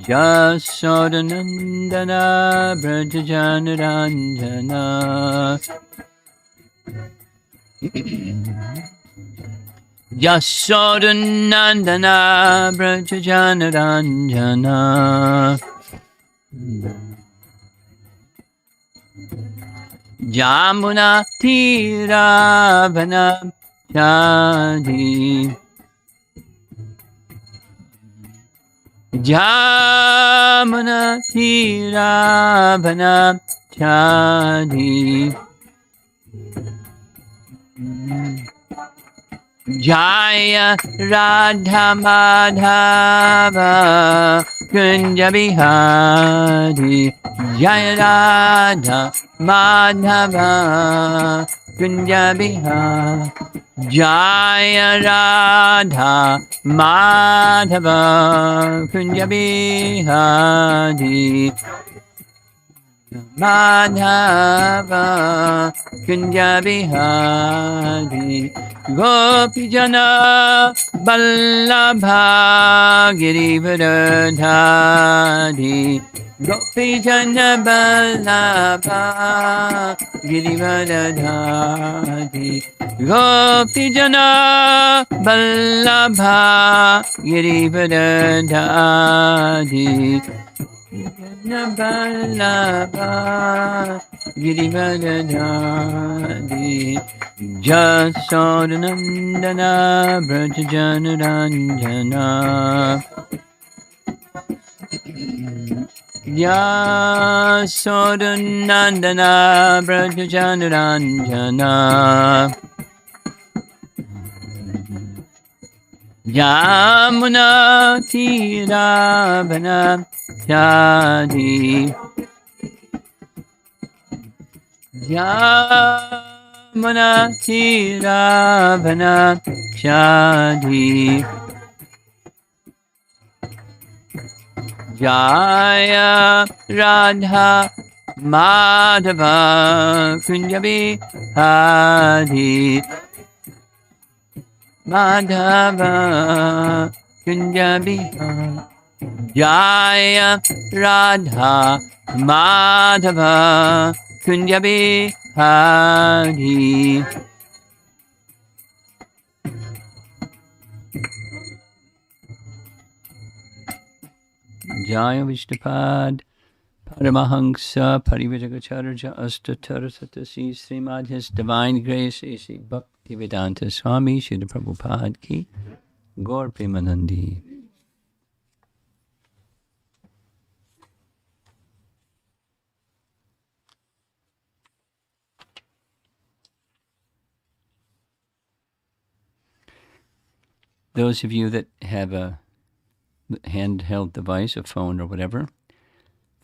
Jasodanandana Brajajanaranjana Jasodanandana Brajajanaranjana Jamuna Tiravana Chadi Jamuna Tiravana Chadi Jaya Radha Madhava Kunja Bihari Jaya Radha Madhava Kunja Bihari Jaya Radha Madhava Kunja Bihari Madhava Kunja Bihari Gopijana Vallabha Girivardhari Gopijana Vallabha Girivardhari Gopijana Vallabha Girivardhari Vallabha Girivardhari Jasodanandana Brajajanaranjana Jasodanandana Brajajanaranjana Yamuna Tiravana Chadi Yamuna Tiravana Chadi Jaya Radha Madhava Kunjabi Hadi Madhava Kunjabi Jaya Radha Madhava Kunjabi Hari Jaya Vishnupad Paramahansa Parivajagacharya Astatara Satasi Srimad His Divine Grace A.C. Bhaktivedanta Swami Srila Prabhupada Ki Gaur Premanandi. Those of you that have a handheld device, a phone or whatever,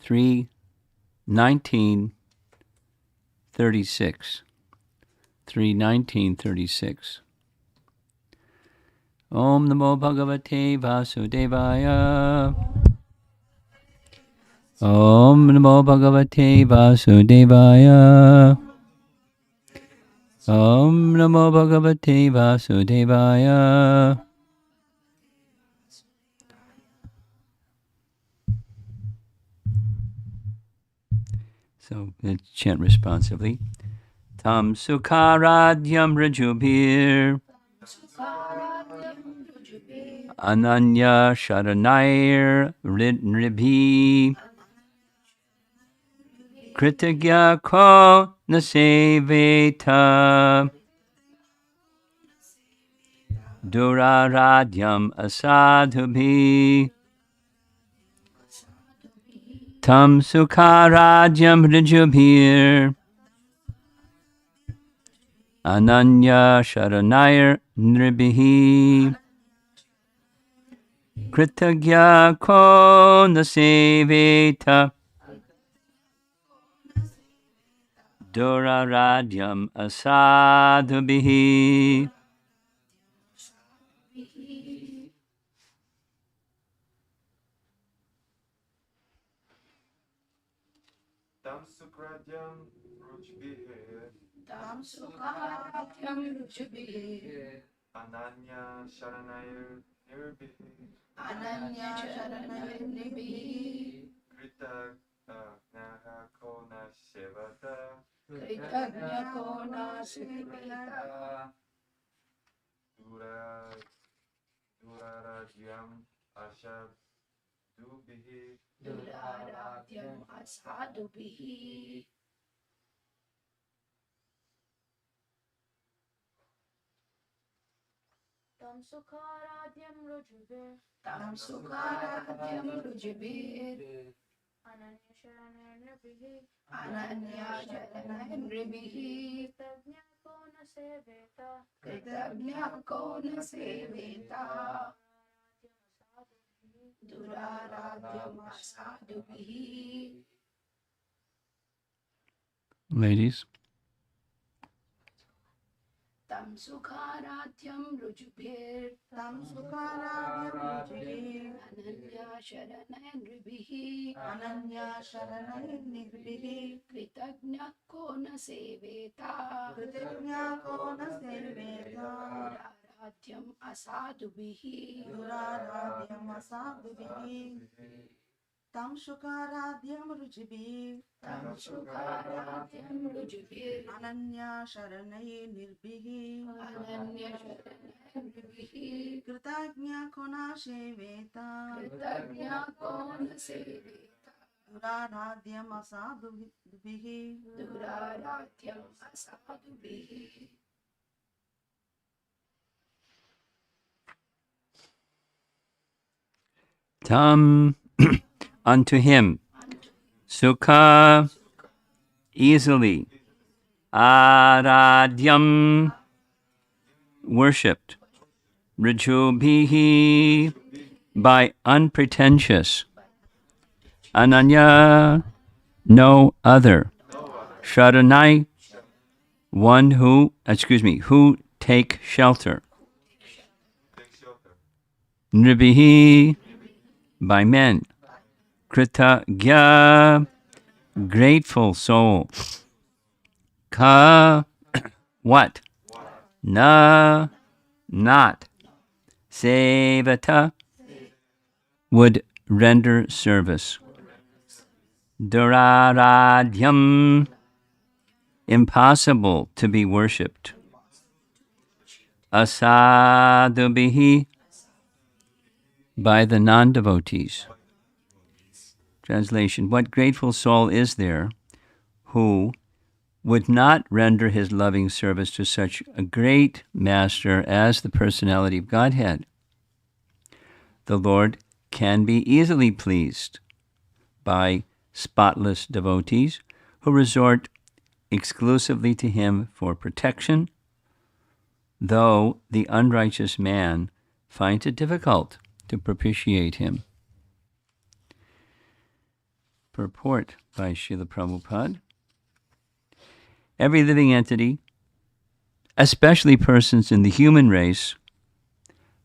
3:19:36. 3:19:36. Om Namo Bhagavate Vasudevaya. Om Namo Bhagavate Vasudevaya. Om Namo Bhagavate Vasudevaya. So let's chant responsively. Tam Sukaradyam Rajubhir Ananya Sharanair Nribhi Kritagya Ko Naseveta Duraradyam Asadhubhi Tam Sukaradyam Rajubhir Ananya Sharanair Nribhi Kritagya Ko Naseveta Duraradyam Asadhubhi. Tam Sukradyam Rujbihe Ananya Sharanayar nirbihi Ananya Sharanayanibihi kritagnaha kona sevata Kritagnya Kona Sivita dura duraradyam ashadubihi Duraratyam Asadubihi Tam Sukaradyam Rujubir Tam Sukaratyam Rujibir Ananya Sharanayanibihi Ananya Sharanayanibihi Kritagnya Kona Seveta Kritagnya Kona Sevita Duraratyam Asadubihi. Ladies, Tam Sukaratyam Rujubir Tam Sukaradyam Rujibir Ananya Sharanayanibihi Ananya Sharanayanibihi Kritagnya Kona Seveta Kritagnya Kona Seveta Duraratyam Asadubihi Duraradyam Asadubihi Tam Sukaradyam Rujibir Tam Sukaratyam Rujubir Ananya Sharanayanibihi Ananya Sharanayanibihi Kritagnya Kona Seveta Kritagnya Kona Seveta Duraradyam Asadubihi Duraratyam Asadubihi. tam unto him, sukha easily, aradyam worshipped, rajubhihi by unpretentious, ananya no other, sharanai one who take shelter, take shelter nribihi by men, kritagya grateful soul, ka what, na not, sevata would render service, duraradyam impossible to be worshipped, asadubhihi by the non-devotees. Translation: what grateful soul is there who would not render his loving service to such a great master as the personality of Godhead? The Lord can be easily pleased by spotless devotees who resort exclusively to him for protection, though the unrighteous man finds it difficult to propitiate him. Purport by Srila Prabhupada. Every living entity, especially persons in the human race,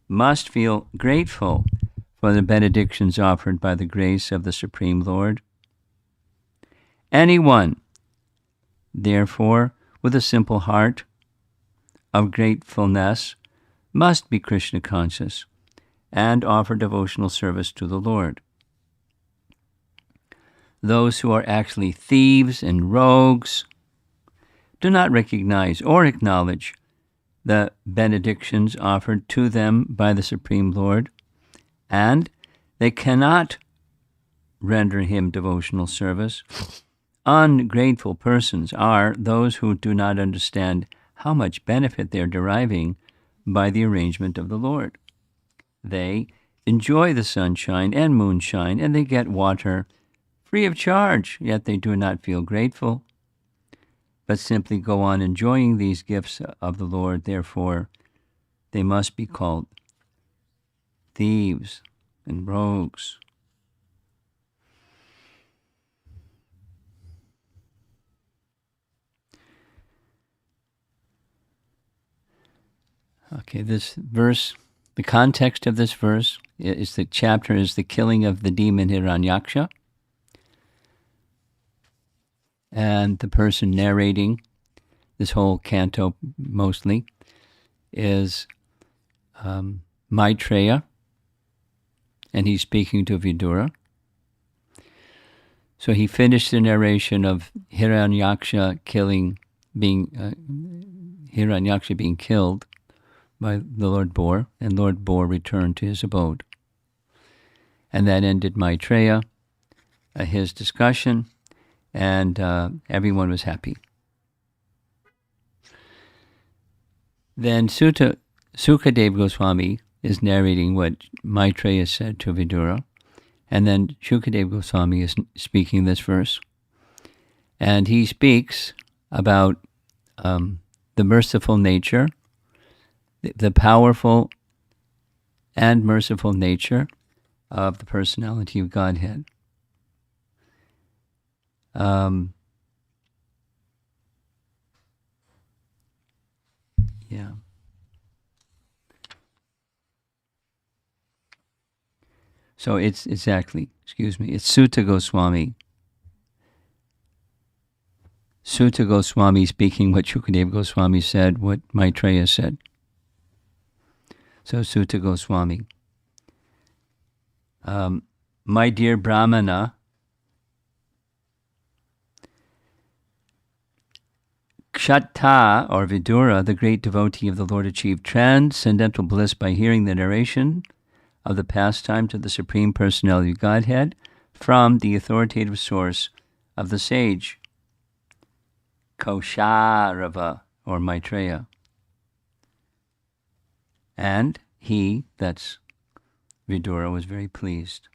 must feel grateful for the benedictions offered by the grace of the Supreme Lord. Anyone, therefore, with a simple heart of gratefulness must be Krishna conscious and offer devotional service to the Lord. Those who are actually thieves and rogues do not recognize or acknowledge the benedictions offered to them by the Supreme Lord, and they cannot render him devotional service. Ungrateful persons are those who do not understand how much benefit they are deriving by the arrangement of the Lord. They enjoy the sunshine and moonshine, and they get water free of charge, yet they do not feel grateful, but simply go on enjoying these gifts of the Lord. Therefore, they must be called thieves and rogues. Okay, this verse, the context of this verse is the chapter is the killing of the demon Hiranyaksha. And the person narrating this whole canto mostly is Maitreya, and he's speaking to Vidura. So he finished the narration of Hiranyaksha being killed by the Lord Boar, and Lord Boar returned to his abode. And that ended Maitreya, his discussion, and everyone was happy. Then Sukadev Goswami is narrating what Maitreya said to Vidura, and then Sukadev Goswami is speaking this verse. And he speaks about the merciful nature, the powerful and merciful nature of the personality of Godhead. Yeah. So it's exactly, it's Sutta Goswami. Sutta Goswami speaking what Shukadeva Goswami said, what Maitreya said. So Sutta Goswami. My dear Brahmana, Kshatta, or Vidura, the great devotee of the Lord, achieved transcendental bliss by hearing the narration of the pastime to the Supreme Personality of Godhead from the authoritative source of the sage, Kosharava, or Maitreya. And he, that's Vidura, was very pleased.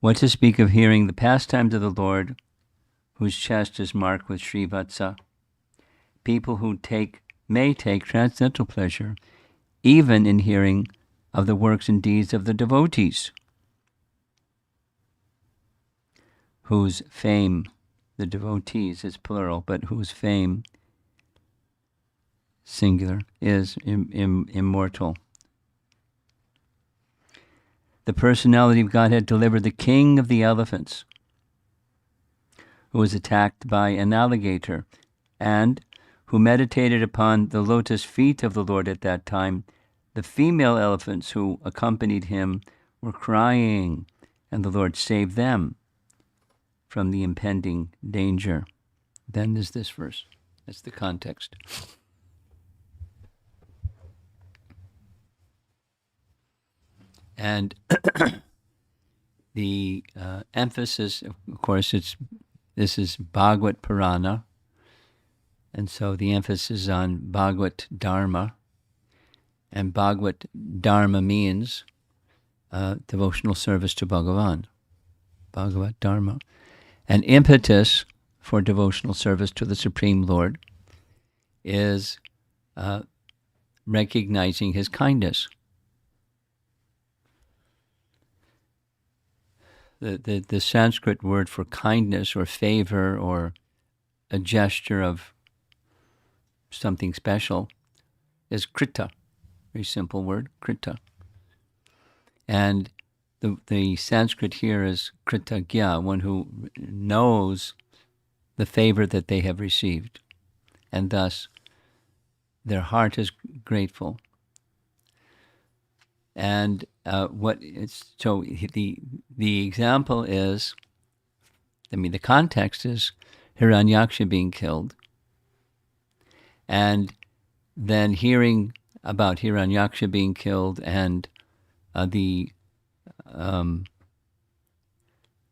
What to speak of hearing the pastimes of the Lord, whose chest is marked with Srivatsa? People who may take transcendental pleasure even in hearing of the works and deeds of the devotees, whose fame, the devotees is plural, but whose fame, singular, is immortal. The personality of Godhead delivered the king of the elephants, who was attacked by an alligator, and who meditated upon the lotus feet of the Lord at that time. The female elephants who accompanied him were crying, and the Lord saved them from the impending danger. Then there's this verse. That's the context. And the emphasis, of course, this is Bhagavad Purana, and so the emphasis is on Bhagavad Dharma, and Bhagavad Dharma means devotional service to Bhagavan, Bhagavad Dharma. And impetus for devotional service to the Supreme Lord is recognizing his kindness. The Sanskrit word for kindness or favor or a gesture of something special is krita. Very simple word, krita. And the Sanskrit here is kritagya, one who knows the favor that they have received, and thus their heart is grateful. And the example is, the context is Hiranyaksha being killed, and then hearing about Hiranyaksha being killed and the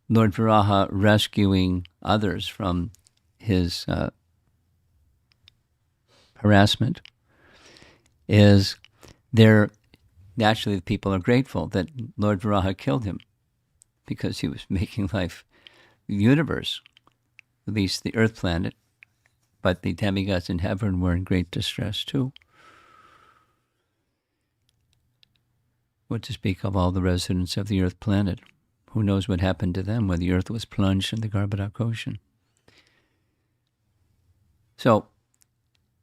Lord Varaha rescuing others from his harassment is naturally the people are grateful that Lord Varaha killed him because he was making life, the universe, at least the earth planet, but the demigods in heaven were in great distress too. What to speak of all the residents of the earth planet? Who knows what happened to them when the earth was plunged in the Garbhodak Ocean? So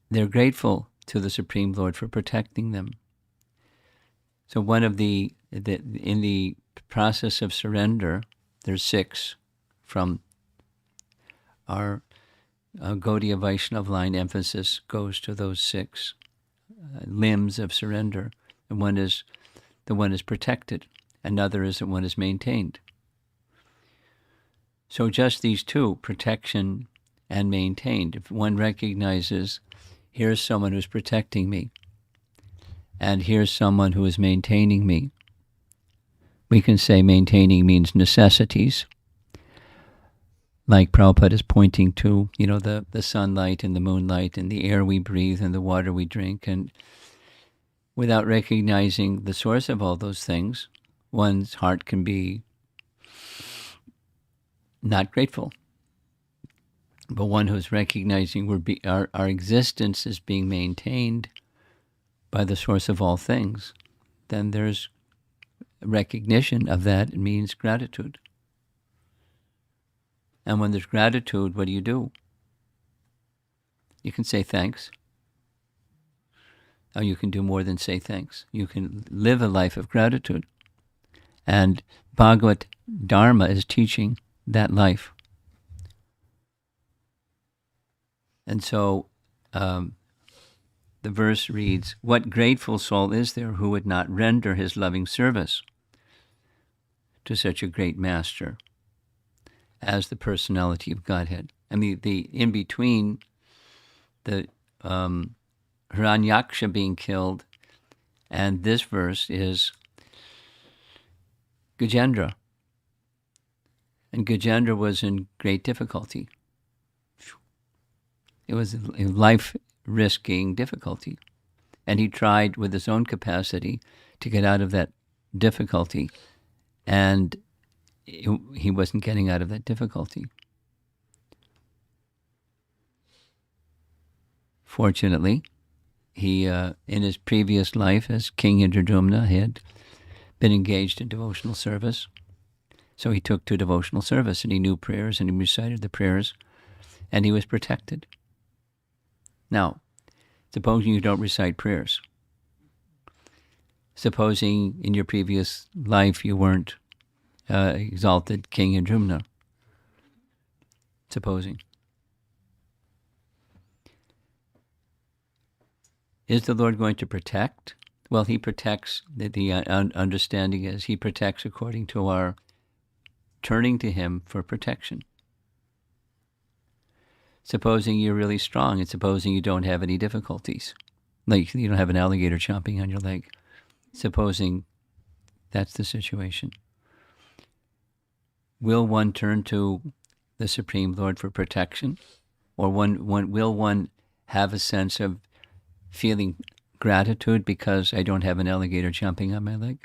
they're grateful to the Supreme Lord for protecting them. So one of in the process of surrender, there's 6 from our Gaudiya Vaishnava line. Emphasis goes to those 6 limbs of surrender, and the one is protected, Another is that one is maintained. So just these two, protection and maintained. If one recognizes, here's someone who's protecting me, and here's someone who is maintaining me. We can say maintaining means necessities. Like Prabhupada is pointing to, the sunlight and the moonlight and the air we breathe and the water we drink. And without recognizing the source of all those things, one's heart can be not grateful. But one who's recognizing our existence is being maintained by the source of all things, then there's recognition of that. It means gratitude. And when there's gratitude, what do? You can say thanks. Or you can do more than say thanks. You can live a life of gratitude. And Bhagavad Dharma is teaching that life. And so the verse reads, "What grateful soul is there who would not render his loving service to such a great master as the personality of Godhead?" I mean, the in between the Hiranyaksha being killed and this verse is Gajendra. And Gajendra was in great difficulty. It was a life-risking difficulty. And he tried with his own capacity to get out of that difficulty. And he wasn't getting out of that difficulty. Fortunately, he, in his previous life as King Indradyumna, had been engaged in devotional service. So he took to devotional service, and he knew prayers, and he recited the prayers, and he was protected. Now, supposing you don't recite prayers. Supposing in your previous life you weren't exalted King Indradyumna. Supposing. Is the Lord going to protect? Well, he protects, the understanding is he protects according to our turning to him for protection. Supposing you're really strong, and supposing you don't have any difficulties, like you don't have an alligator chomping on your leg. Supposing that's the situation. Will one turn to the Supreme Lord for protection? Or will one have a sense of feeling gratitude because I don't have an alligator chomping on my leg?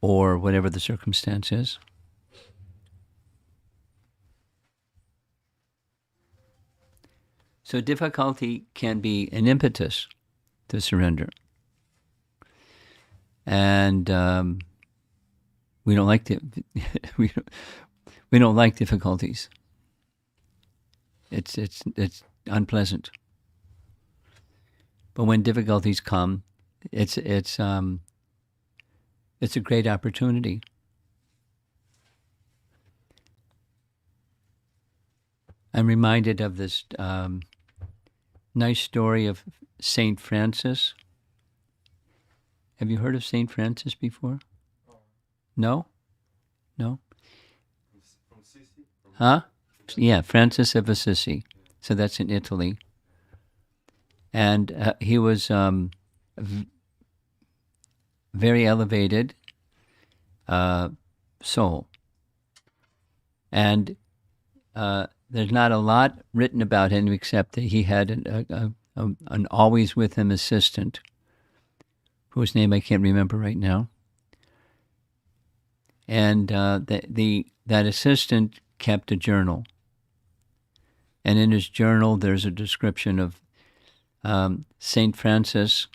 Or whatever the circumstance is. So difficulty can be an impetus to surrender. And we don't like we don't like difficulties. It's unpleasant. But when difficulties come, it's a great opportunity. I'm reminded of this nice story of Saint Francis. Have you heard of Saint Francis before? No? No? From Assisi? Huh? Yeah, Francis of Assisi. So that's in Italy. And he was very elevated soul. And there's not a lot written about him except that he had an always with him assistant, whose name I can't remember right now. And that assistant kept a journal. And in his journal, there's a description of St. Francis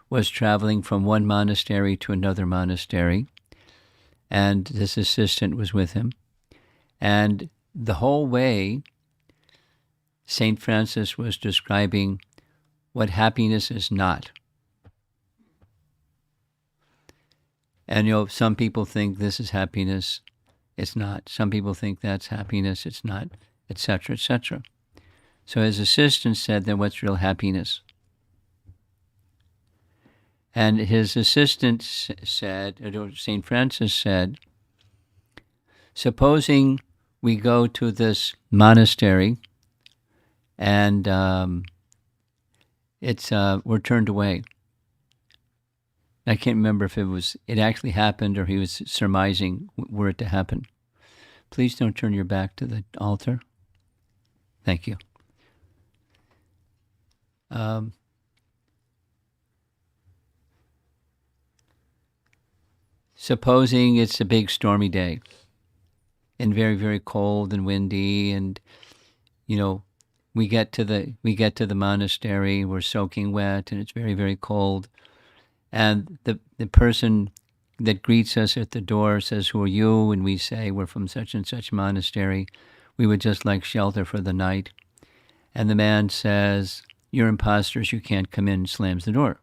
was traveling from one monastery to another monastery, and this assistant was with him. And the whole way, St. Francis was describing what happiness is not. And some people think this is happiness, it's not. Some people think that's happiness, it's not, etc., etc. So his assistant said, then what's real happiness? And his assistant said, or St. Francis said, supposing we go to this monastery and we're turned away. I can't remember if it actually happened or he was surmising were it to happen. Please don't turn your back to the altar. Thank you. Supposing it's a big stormy day and very, very cold and windy, and we get to the monastery, we're soaking wet, and it's very, very cold, and the person that greets us at the door says, "Who are you?" And we say, "We're from such and such monastery. We would just like shelter for the night." And the man says, "You're imposters, you can't come in," and slams the door.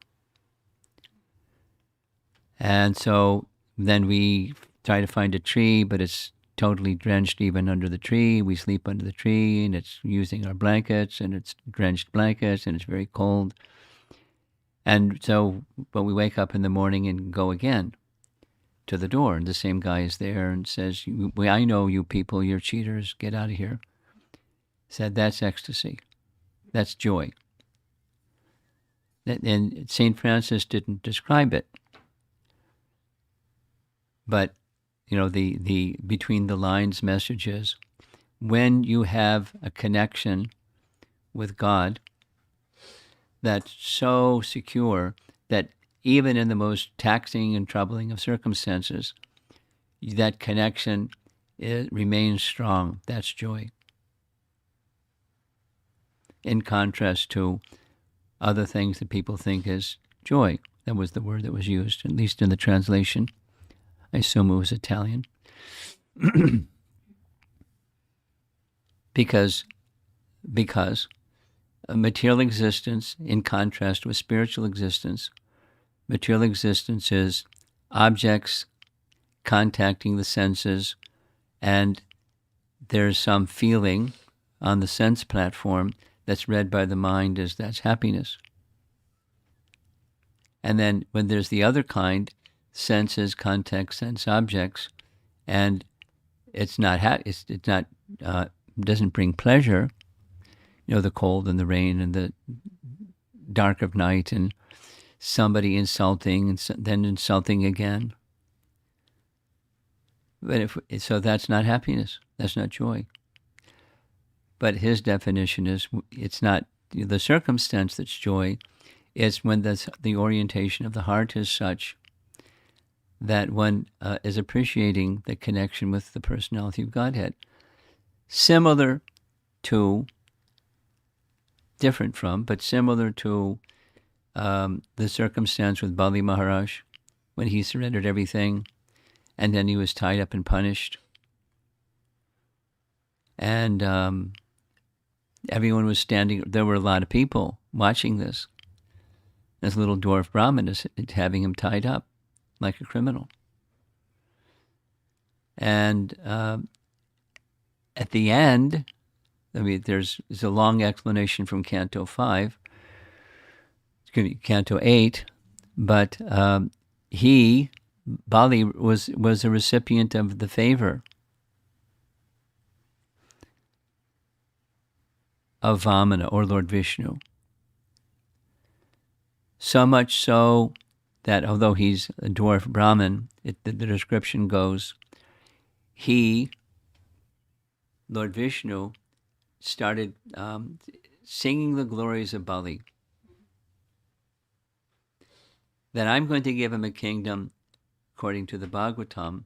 And so then we try to find a tree, but it's totally drenched even under the tree. We sleep under the tree, and it's using our blankets, and it's drenched blankets, and it's very cold. And so, but we wake up in the morning and go again to the door, and the same guy is there and says, "I know you people, you're cheaters, get out of here." Said, that's ecstasy. That's joy. And St. Francis didn't describe it. But, the between the lines message is, when you have a connection with God that's so secure that even in the most taxing and troubling of circumstances, that connection remains strong. That's joy. In contrast to other things that people think is joy. That was the word that was used, at least in the translation. I assume it was Italian. because a material existence, in contrast with spiritual existence, material existence is objects contacting the senses, and there's some feeling on the sense platform that's read by the mind as that's happiness. And then when there's the other kind, senses, context, sense objects, and it's not doesn't bring pleasure. The cold and the rain and the dark of night, and somebody insulting and then insulting again. But so that's not happiness. That's not joy. But his definition is, it's not the circumstance that's joy. It's when the orientation of the heart is such that one is appreciating the connection with the personality of Godhead. Similar to, different from, but similar to the circumstance with Bali Maharaj, when he surrendered everything, and then he was tied up and punished. And everyone was standing, there were a lot of people watching this. This little dwarf Brahmin is having him tied up like a criminal. And at the end, there's a long explanation from Canto 5, Canto 8, but Bali was a recipient of the favor of Vamana, or Lord Vishnu. So much so that although he's a dwarf Brahmin, the description goes, Lord Vishnu, started singing the glories of Bali. That I'm going to give him a kingdom, according to the Bhagavatam,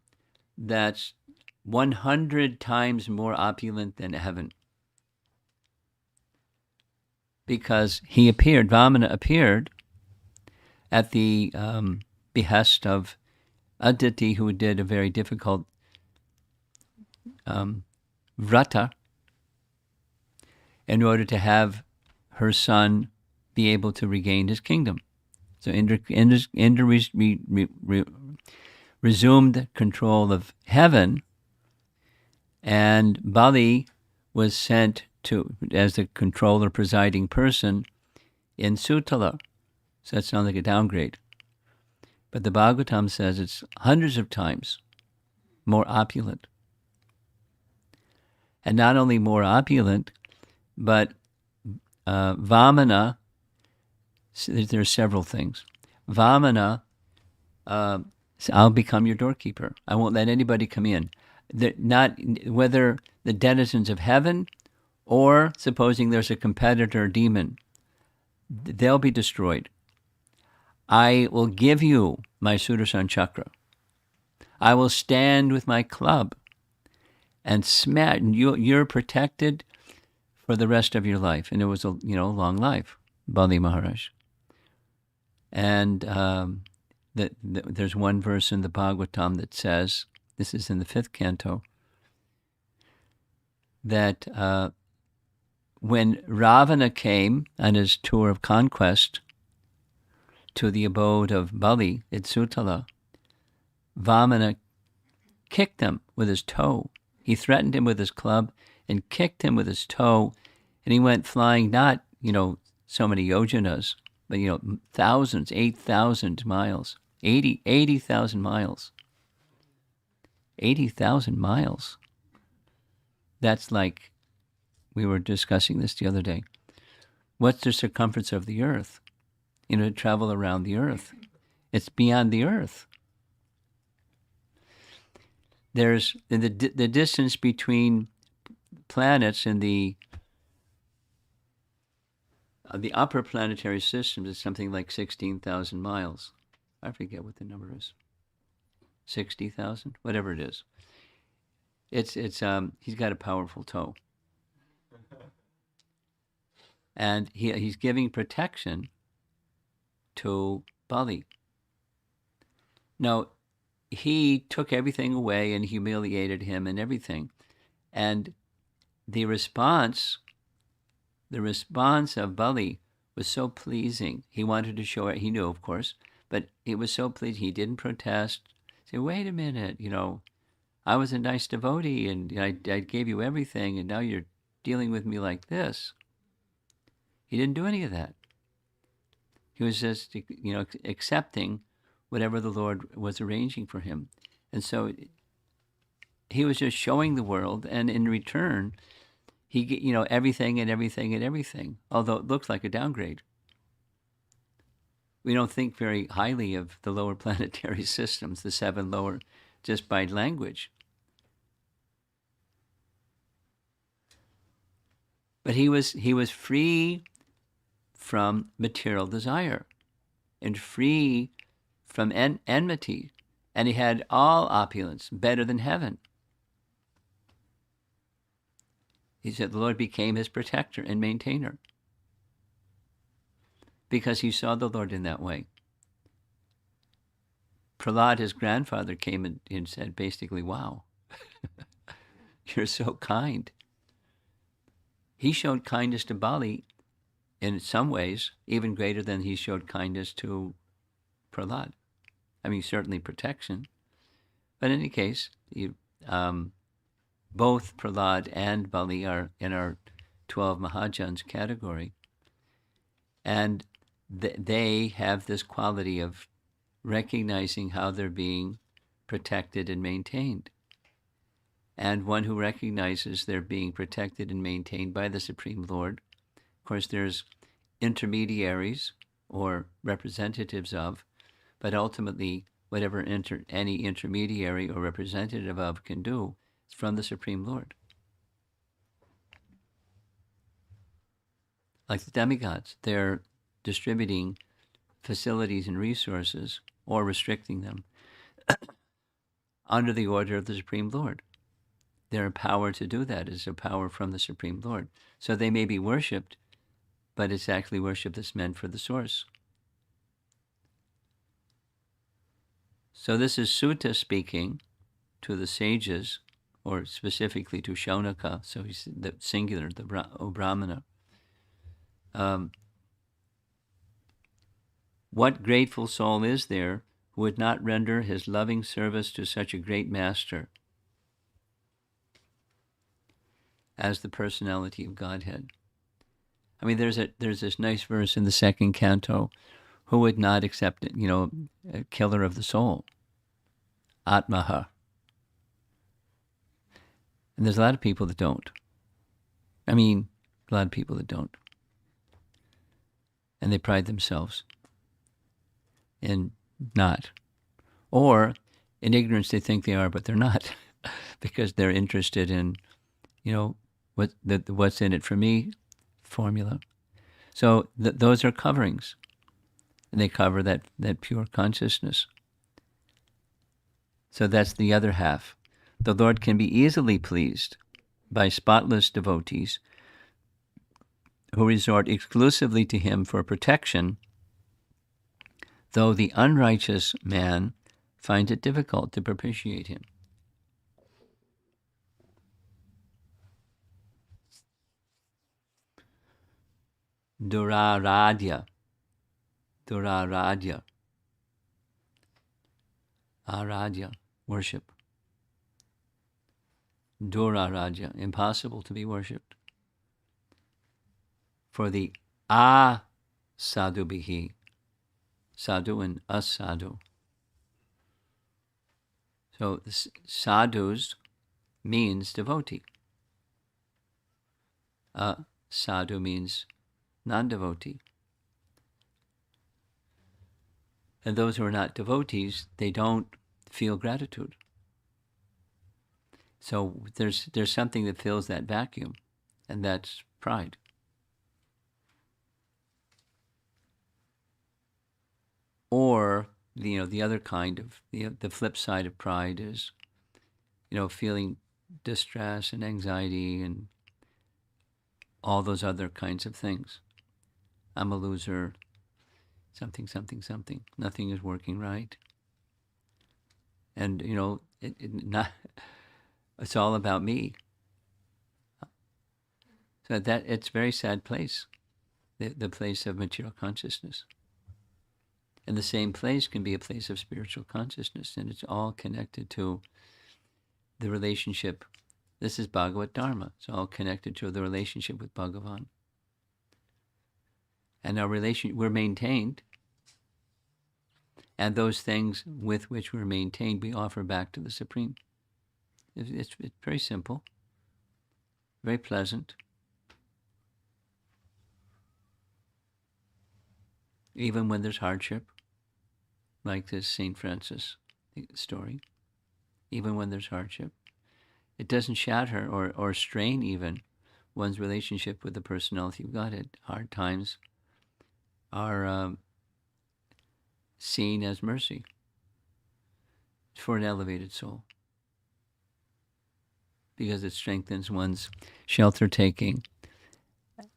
that's 100 times more opulent than heaven. Because Vamana appeared at the behest of Aditi, who did a very difficult vrata in order to have her son be able to regain his kingdom. So Indra resumed control of heaven, and Bali was sent as the controller, presiding person in Sutala. So that sounds like a downgrade. But the Bhagavatam says it's hundreds of times more opulent. And not only more opulent, but Vamana, there are several things. Vamana, I'll become your doorkeeper. I won't let anybody come in. Not whether the denizens of heaven or supposing there's a competitor demon, they'll be destroyed. I will give you my Sudarshan Chakra. I will stand with my club and smash. You're protected for the rest of your life. And it was a long life, Bali Maharaj. And there's one verse in the Bhagavatam that says, this is in the 5th canto, that when Ravana came on his tour of conquest to the abode of Bali at Sutala, Vamana kicked him with his toe. He threatened him with his club and kicked him with his toe, and he went flying not, so many yojanas, but, thousands, 8,000 miles, 80,000 miles. 80,000 miles. That's like, we were discussing this the other day. What's the circumference of the earth? To travel around the earth. It's beyond the earth. There's the distance between planets in the upper planetary systems is something like 16,000 miles. I forget what the number is. 60,000, whatever it is. It's he's got a powerful toe, and he's giving protection to Bali. Now, he took everything away and humiliated him and everything, and the response of Bali was so pleasing. He wanted to show it. He knew, of course, but it was so pleasing. He didn't protest. Say, wait a minute, I was a nice devotee and I gave you everything, and now you're dealing with me like this. He didn't do any of that. He was just, accepting whatever the Lord was arranging for him. And so he was just showing the world, and in return, he, everything and everything and everything, although it looks like a downgrade. We don't think very highly of the lower planetary systems, the 7 lower, just by language. But he was free from material desire and free from enmity, and he had all opulence, better than heaven. He said the Lord became his protector and maintainer because he saw the Lord in that way. Prahlad, his grandfather, came and said basically, wow, you're so kind. He showed kindness to Bali in some ways, even greater than he showed kindness to Prahlad. I mean, certainly protection. But in any case, both Prahlad and Bali are in our 12 Mahajans category. And they have this quality of recognizing how they're being protected and maintained. And one who recognizes they're being protected and maintained by the Supreme Lord, of course, there's intermediaries or representatives of, but ultimately, whatever any intermediary or representative of can do is from the Supreme Lord. Like the demigods, they're distributing facilities and resources or restricting them under the order of the Supreme Lord. Their power to do that is a power from the Supreme Lord. So they may be worshipped, but it's actually worship that's meant for the source. So this is Sutta speaking to the sages, or specifically to Shaunaka, so he's the singular, the Brahmana. What grateful soul is there who would not render his loving service to such a great master as the personality of Godhead? I mean, there's this nice verse in the 2nd canto, Who would not accept it? A killer of the soul. Atmaha. And there's a lot of people that don't. A lot of people that don't. And they pride themselves in not. Or in ignorance they think they are, but they're not. Because they're interested in, what's in it for me formula. So those are coverings. And they cover that pure consciousness. So that's the other half. The Lord can be easily pleased by spotless devotees who resort exclusively to him for protection, though the unrighteous man finds it difficult to propitiate him. Duraradya. Aradya, worship. Duraradya, impossible to be worshipped. For the asadhubihi, sadhu and asadhu. So sadhus means devotee. Sadhu means non-devotee. And those who are not devotees, they don't feel gratitude. So there's something that fills that vacuum, and that's pride. Or the other kind of the flip side of pride is feeling distress and anxiety and all those other kinds of things. I'm a loser. Something. Nothing is working right. And it's all about me. So that it's a very sad place, the place of material consciousness. And the same place can be a place of spiritual consciousness, and it's all connected to the relationship. This is Bhagavad Dharma. It's all connected to the relationship with Bhagavan. And our we're maintained, and those things with which we're maintained, we offer back to the Supreme. It's very simple, very pleasant. Even when there's hardship, like this St. Francis story, even when there's hardship, it doesn't shatter or strain even one's relationship with the personality of Godhead. Hard times are seen as mercy for an elevated soul, because it strengthens one's shelter-taking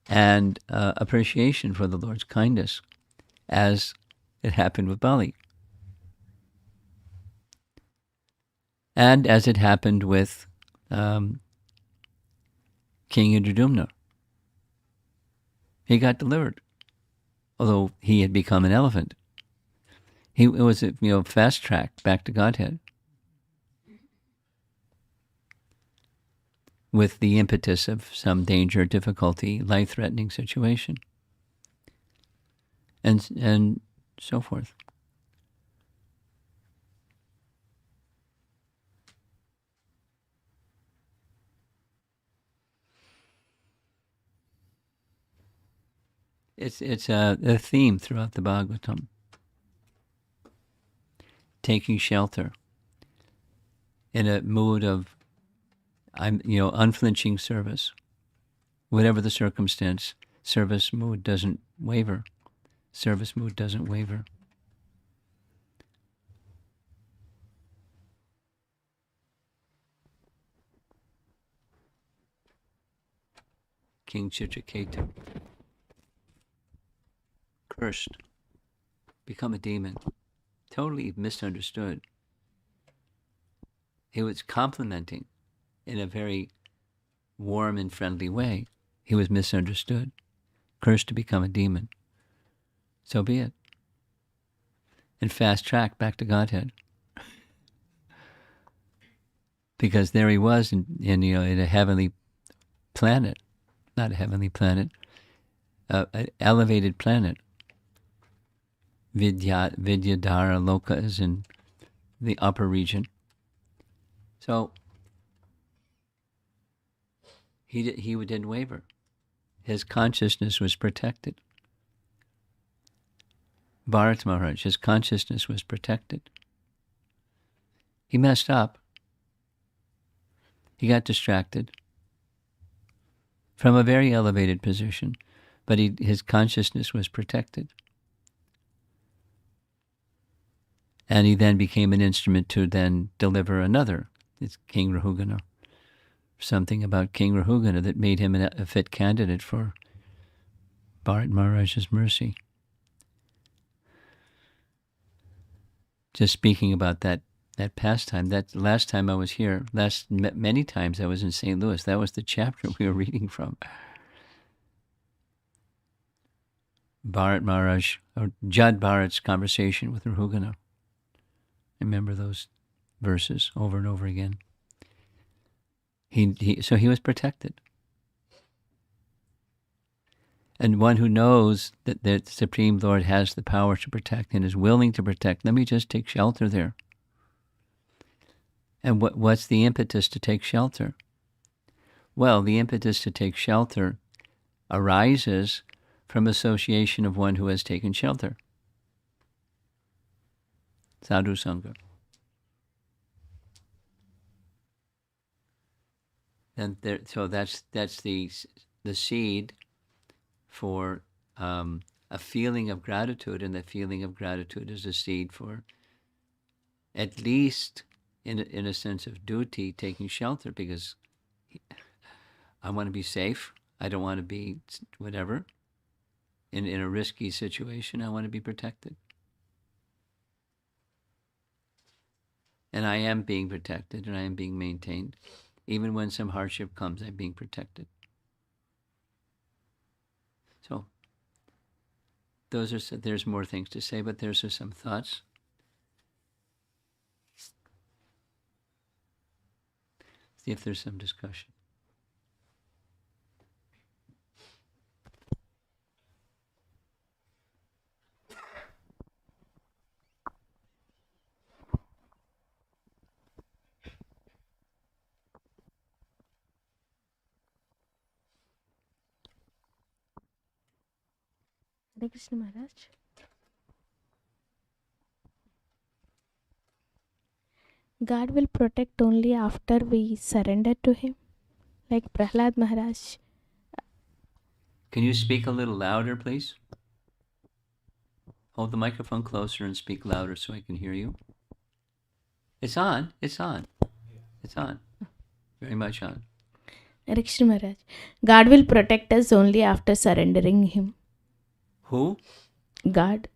and appreciation for the Lord's kindness, as it happened with Bali. And as it happened with King Indradyumna. He got delivered, although he had become an elephant. It was a fast track back to Godhead, with the impetus of some danger, difficulty, life-threatening situation, and so forth. It's a theme throughout the Bhagavatam. Taking shelter in a mood of unflinching service. Whatever the circumstance, service mood doesn't waver. Service mood doesn't waver. King Chitraketu, cursed, become a demon, totally misunderstood. He was complimenting in a very warm and friendly way. He was misunderstood, cursed to become a demon. So be it. And fast track back to Godhead. Because there he was in a heavenly planet, not a heavenly planet, an elevated planet, Vidyadhara Loka is in the upper region. So he didn't waver. His consciousness was protected. Bharat Maharaj, his consciousness was protected. He messed up. He got distracted from a very elevated position, but his consciousness was protected. And he then became an instrument to then deliver another. It's King Rahugana. Something about King Rahugana that made him a fit candidate for Bharat Maharaj's mercy. Just speaking about that pastime, that last time I was here, many times I was in St. Louis, that was the chapter we were reading from. Bharat Maharaj, or Jad Bharat's conversation with Rahugana. I remember those verses over and over again. So he was protected. And one who knows that the Supreme Lord has the power to protect and is willing to protect, let me just take shelter there. And what's the impetus to take shelter? Well, the impetus to take shelter arises from association of one who has taken shelter. Sadhu Sangha. And so that's the seed for a feeling of gratitude, and the feeling of gratitude is a seed for, at least in a sense of duty, taking shelter, because I want to be safe. I don't want to be whatever. In a risky situation, I want to be protected. And I am being protected, and I am being maintained. Even when some hardship comes, I'm being protected. So, there's more things to say, but there's some thoughts. See if there's some discussion. Hare Krishna Maharaj. God will protect only after we surrender to Him, like Prahlad Maharaj. Can you speak a little louder, please? Hold the microphone closer and speak louder so I can hear you. It's on. It's on. It's on. Very much on. Hare Krishna Maharaj. God will protect us only after surrendering Him. Who? God.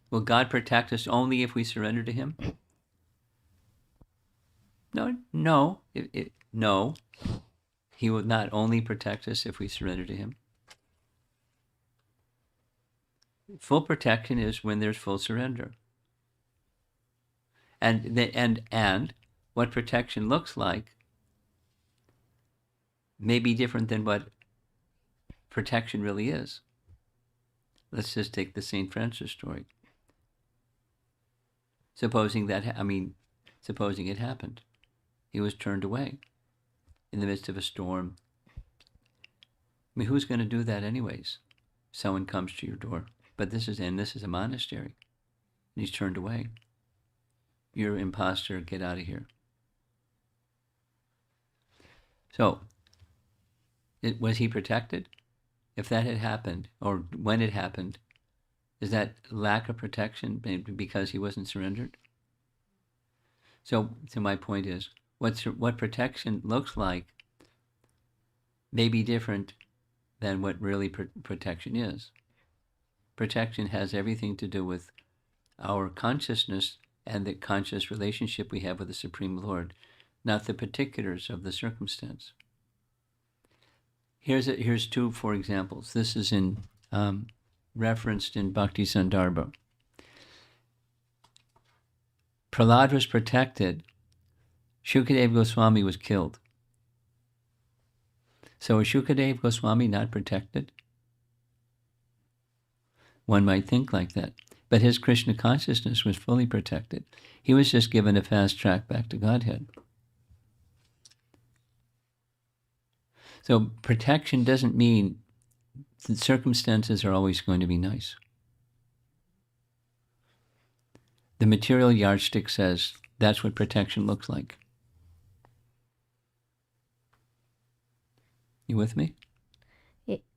Will God protect us only if we surrender to Him? No. No. He will not only protect us if we surrender to Him. Full protection is when there's full surrender. And what protection looks like may be different than what protection really is. Let's just take the St. Francis story. Supposing it happened. He was turned away in the midst of a storm. I mean, who's going to do that anyways? Someone comes to your door. But this is a monastery. And he's turned away. You're an imposter, get out of here. So, was he protected? If that had happened, or when it happened, is that lack of protection because he wasn't surrendered? So my point is, what protection looks like may be different than what really protection is. Protection has everything to do with our consciousness and the conscious relationship we have with the Supreme Lord, not the particulars of the circumstance. Here's two, for examples. This is referenced in Bhakti Sandarbha. Prahlad was protected. Shukadeva Goswami was killed. So is Shukadeva Goswami not protected? One might think like that. But his Krishna consciousness was fully protected. He was just given a fast track back to Godhead. So protection doesn't mean that circumstances are always going to be nice. The material yardstick says that's what protection looks like. You with me?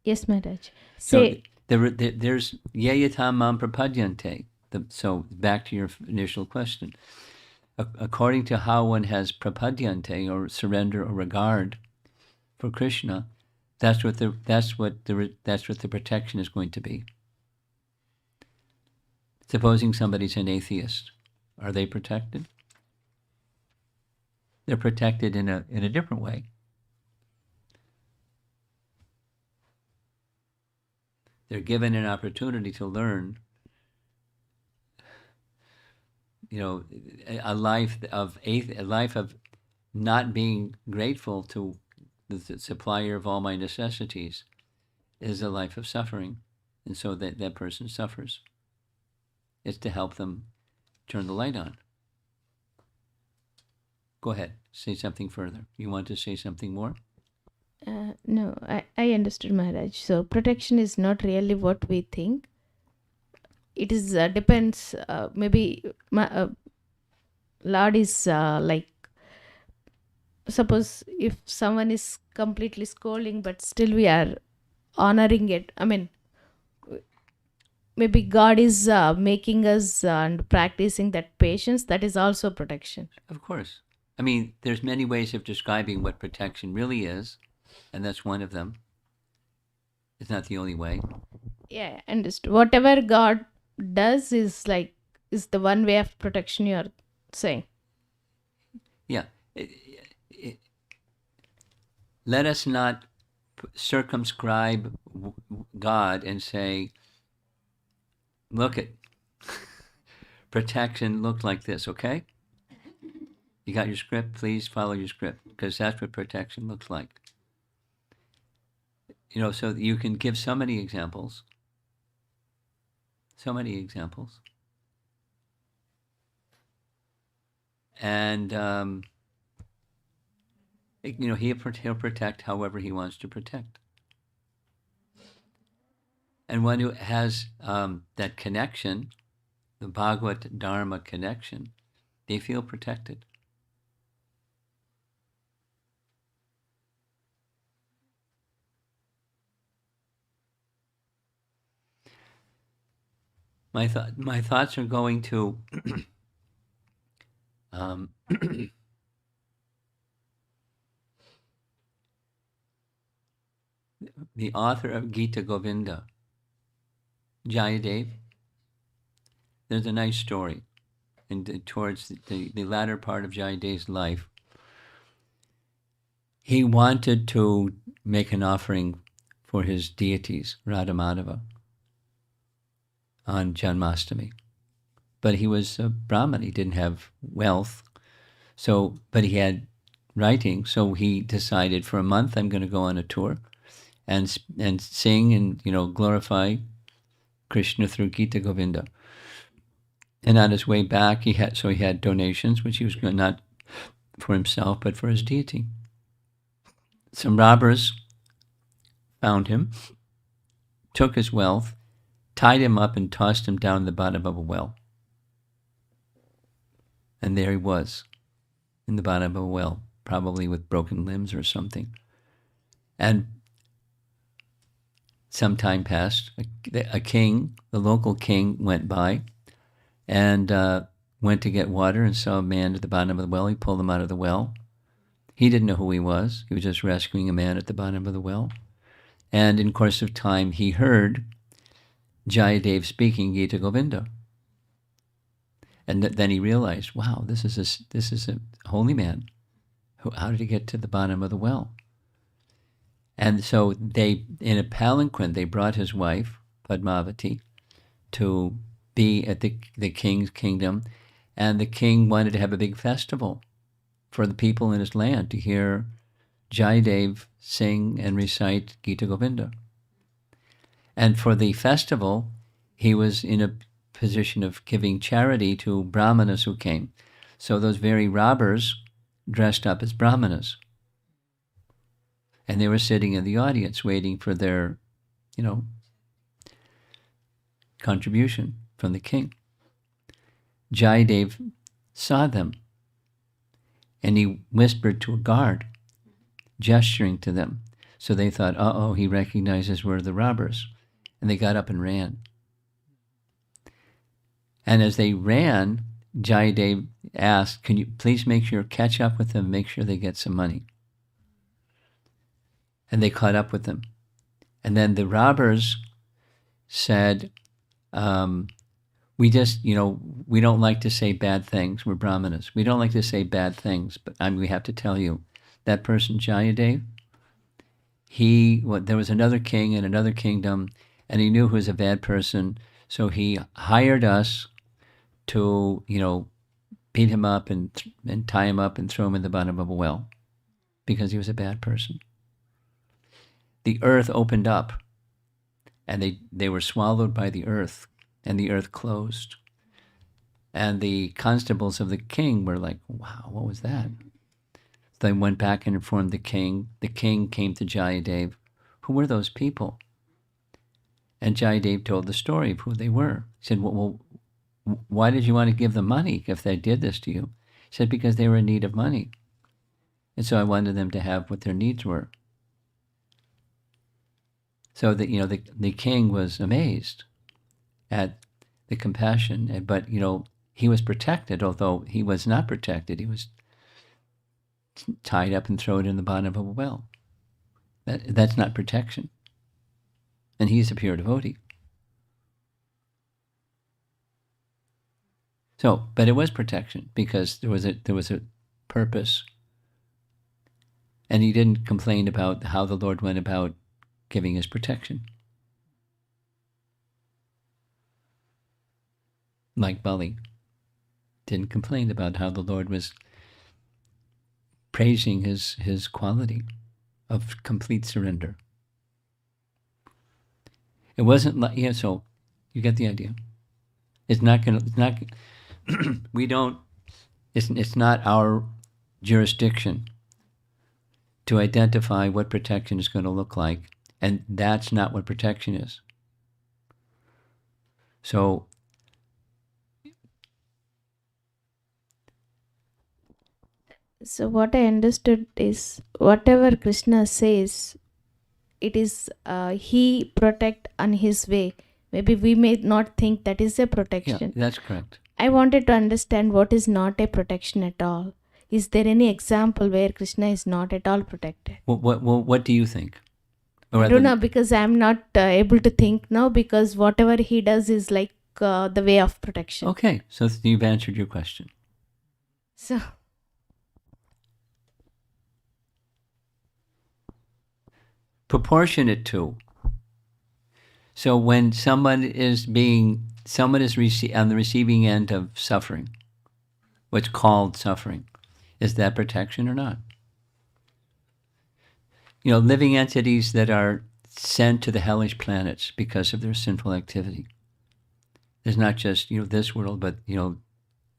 Yes, Maharaj. So there's yayata mam prapadyante. So back to your initial question. According to how one has prapadyante, or surrender or regard for Krishna, that's what the protection is going to be. Supposing somebody's an atheist, are they protected? They're protected in a different way. They're given an opportunity to learn, a life of not being grateful to the supplier of all my necessities is a life of suffering, and so that person suffers. It's to help them turn the light on. Go ahead, say something further. You want to say something more? No, I understood, Maharaj. So protection is not really what we think. It is depends. Maybe Lord is like, suppose if someone is completely scolding, but still we are honoring it. I mean, maybe God is making us and practicing that patience. That is also protection. Of course. I mean, there's many ways of describing what protection really is, and that's one of them. It's not the only way. Yeah, understood. Whatever God does is the one way of protection you are saying. Yeah. Let us not circumscribe God and say, look at protection looked like this, okay? You got your script? Please follow your script, because that's what protection looks like. So you can give so many examples. So many examples. And, he'll protect however he wants to protect. And one who has that connection, the Bhagavad Dharma connection, they feel protected. My thoughts are going to the author of Gita Govinda, Jayadev. There's a nice story, and towards the latter part of Jayadev's life, he wanted to make an offering for his deities, Radha Madhava, on Janmashtami. But he was a Brahmin, he didn't have wealth, but he had writing, so he decided for a month, I'm going to go on a tour and sing and glorify Krishna through Gita Govinda. And on his way back, he had donations, which he was going not for himself, but for his deity. Some robbers found him, took his wealth, tied him up, and tossed him down the bottom of a well. And there he was, in the bottom of a well, probably with broken limbs or something. And some time passed. A king, the local king, went by and went to get water and saw a man at the bottom of the well. He pulled him out of the well. He didn't know who he was. He was just rescuing a man at the bottom of the well. And in course of time, he heard Jayadev speaking Gita Govinda. And then he realized, wow, this is a holy man. How did he get to the bottom of the well? And so in a palanquin, they brought his wife, Padmavati, to be at the king's kingdom. And the king wanted to have a big festival for the people in his land to hear Jayadev sing and recite Gita Govinda. And for the festival, he was in a position of giving charity to brahmanas who came. So those very robbers dressed up as brahmanas. And they were sitting in the audience waiting for their, contribution from the king. Jayadev saw them, and he whispered to a guard, gesturing to them. So they thought, uh-oh, he recognizes we're the robbers. And they got up and ran. And as they ran, Jayadev asked, can you please catch up with them, make sure they get some money. And they caught up with them. And then the robbers said, we just, we don't like to say bad things. We're brahmanas. We don't like to say bad things, but we have to tell you, that person, Jayadev, there was another king in another kingdom, and he knew he was a bad person, so he hired us to, beat him up and tie him up and throw him in the bottom of a well, because he was a bad person. The earth opened up, and they were swallowed by the earth, and the earth closed. And the constables of the king were like, wow, what was that? They went back and informed the king. The king came to Jayadev. Who were those people? And Jayadev told the story of who they were. He said, well, why did you want to give them money if they did this to you? He said, because they were in need of money. And so I wanted them to have what their needs were. So that, the king was amazed at the compassion, but, he was protected, although he was not protected. He was tied up and thrown in the bottom of a well. That's not protection. And he's a pure devotee. So, but it was protection because there was a purpose. And he didn't complain about how the Lord went about giving his protection. Like Bali didn't complain about how the Lord was praising his quality of complete surrender. It wasn't like, so you get the idea. It's not our jurisdiction to identify what protection is going to look like, and that's not what protection is. So what I understood is whatever Krishna says, it is he protect on his way. Maybe we may not think that is a protection. Yeah, that's correct. I wanted to understand what is not a protection at all. Is there any example where Krishna is not at all protected? What do you think? I don't know, because I'm not able to think now, because whatever he does is like the way of protection. Okay, so you've answered your question. So proportionate to. So when someone is on the receiving end of suffering, what's called suffering, is that protection or not? Living entities that are sent to the hellish planets because of their sinful activity. There's not just, this world, but, the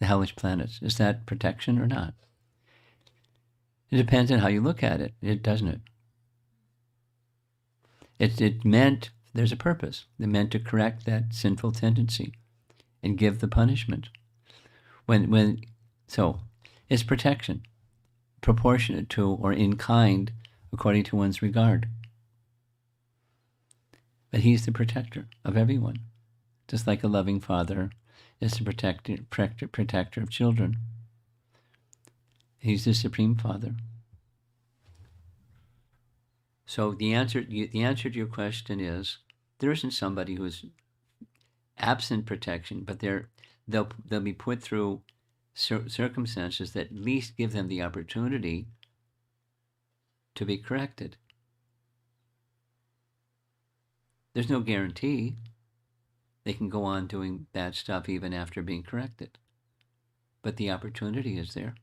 hellish planets. Is that protection or not? It depends on how you look at it, doesn't it? It meant, there's a purpose. It meant to correct that sinful tendency and give the punishment. So it's protection, proportionate to or in kind according to one's regard. But he's the protector of everyone, just like a loving father is the protector of children. He's the Supreme Father. So the answer to your question is, there isn't somebody who's absent protection, but they'll be put through circumstances that at least give them the opportunity to be corrected. There's no guarantee they can go on doing bad stuff even after being corrected, but the opportunity is there.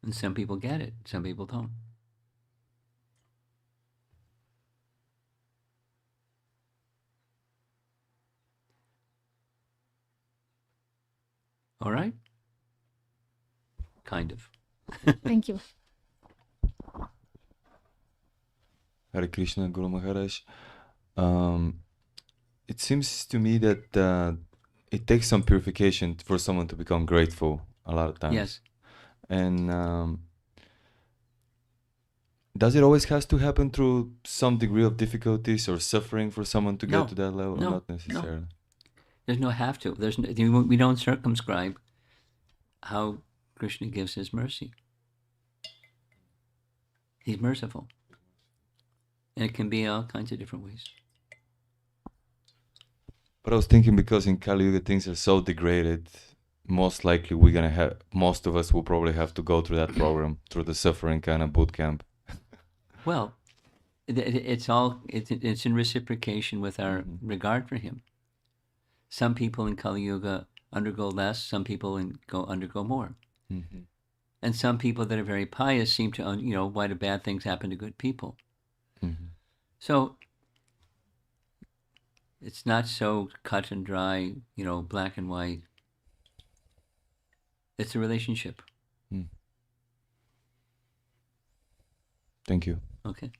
And some people get it, some people don't. All right? Kind of. Thank you. Hare Krishna, Guru Maharaj. It seems to me that it takes some purification for someone to become grateful a lot of times. Yes. And does it always has to happen through some degree of difficulties or suffering for someone to No. get to that level? No. Not necessarily. There's no have to. We don't circumscribe how Krishna gives his mercy. He's merciful. And it can be all kinds of different ways. But I was thinking, because in Kali Yuga things are so degraded, most likely we're gonna have, most of us will probably have to go through that program, through the suffering kind of boot camp. Well, it's in reciprocation with our regard for him. Some people in Kali Yuga undergo less, some people undergo more. Mm-hmm. And some people that are very pious seem to, why do bad things happen to good people? Mm-hmm. So it's not so cut and dry, black and white. It's a relationship. Thank you. Okay.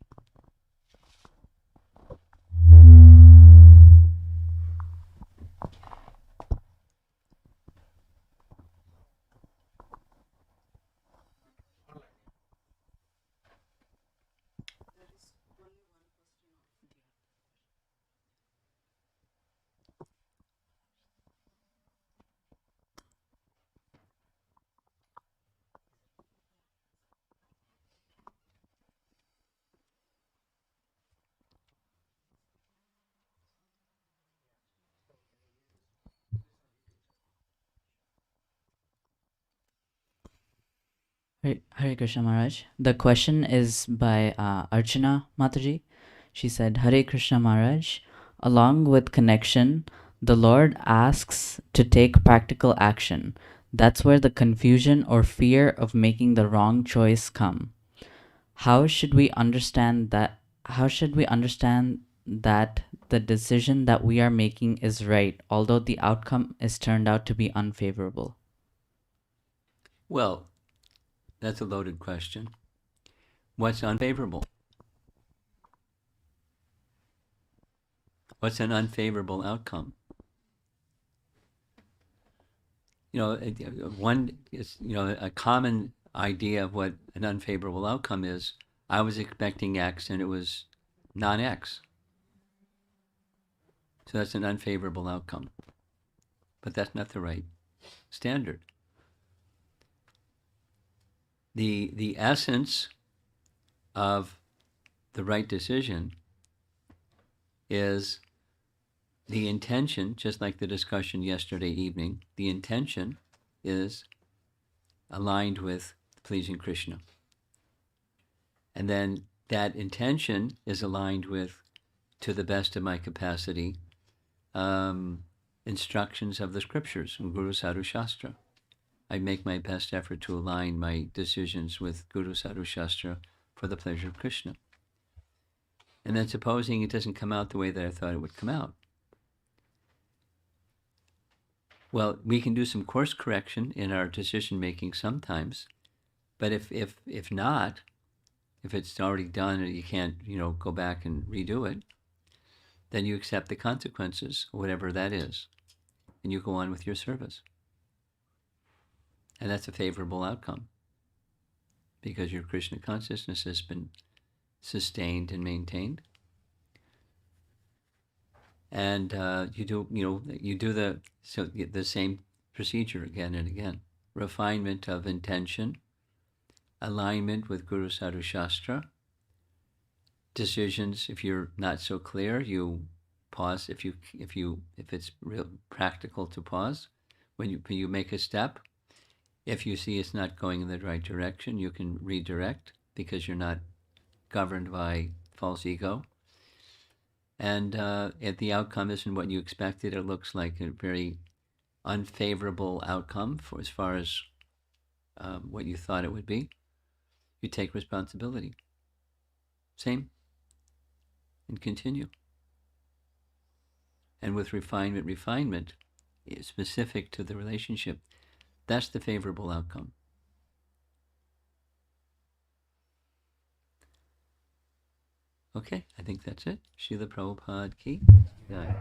Hare Krishna Maharaj. The question is by Archana Mataji. She said, Hare Krishna Maharaj, along with connection, the Lord asks to take practical action. That's where the confusion or fear of making the wrong choice come. How should we understand that? How should we understand that the decision that we are making is right, although the outcome is turned out to be unfavorable? Well, that's a loaded question. What's unfavorable? What's an unfavorable outcome? One is, a common idea of what an unfavorable outcome is. I was expecting X and it was non-X. So that's an unfavorable outcome. But that's not the right standard. The essence of the right decision is the intention, just like the discussion yesterday evening, the intention is aligned with pleasing Krishna. And then that intention is aligned with, to the best of my capacity, instructions of the scriptures, Guru Sadhu Shastra. I make my best effort to align my decisions with Guru Sadhu Shastra for the pleasure of Krishna. And then supposing it doesn't come out the way that I thought it would come out. Well, we can do some course correction in our decision making sometimes, but if not, if it's already done and you can't, go back and redo it, then you accept the consequences, whatever that is, and you go on with your service. And that's a favorable outcome because your Krishna consciousness has been sustained and maintained. And you do the same procedure again and again. Refinement of intention, alignment with Guru Sadhu Shastra. Decisions, if you're not so clear, you pause. If it's real practical to pause when you make a step. If you see it's not going in the right direction, you can redirect because you're not governed by false ego. And if the outcome isn't what you expected, it looks like a very unfavorable outcome for as far as what you thought it would be, you take responsibility. Same. And continue. And with refinement, specific to the relationship, That's the favorable outcome. Okay, I think that's it. Srila Prabhupada ki jai.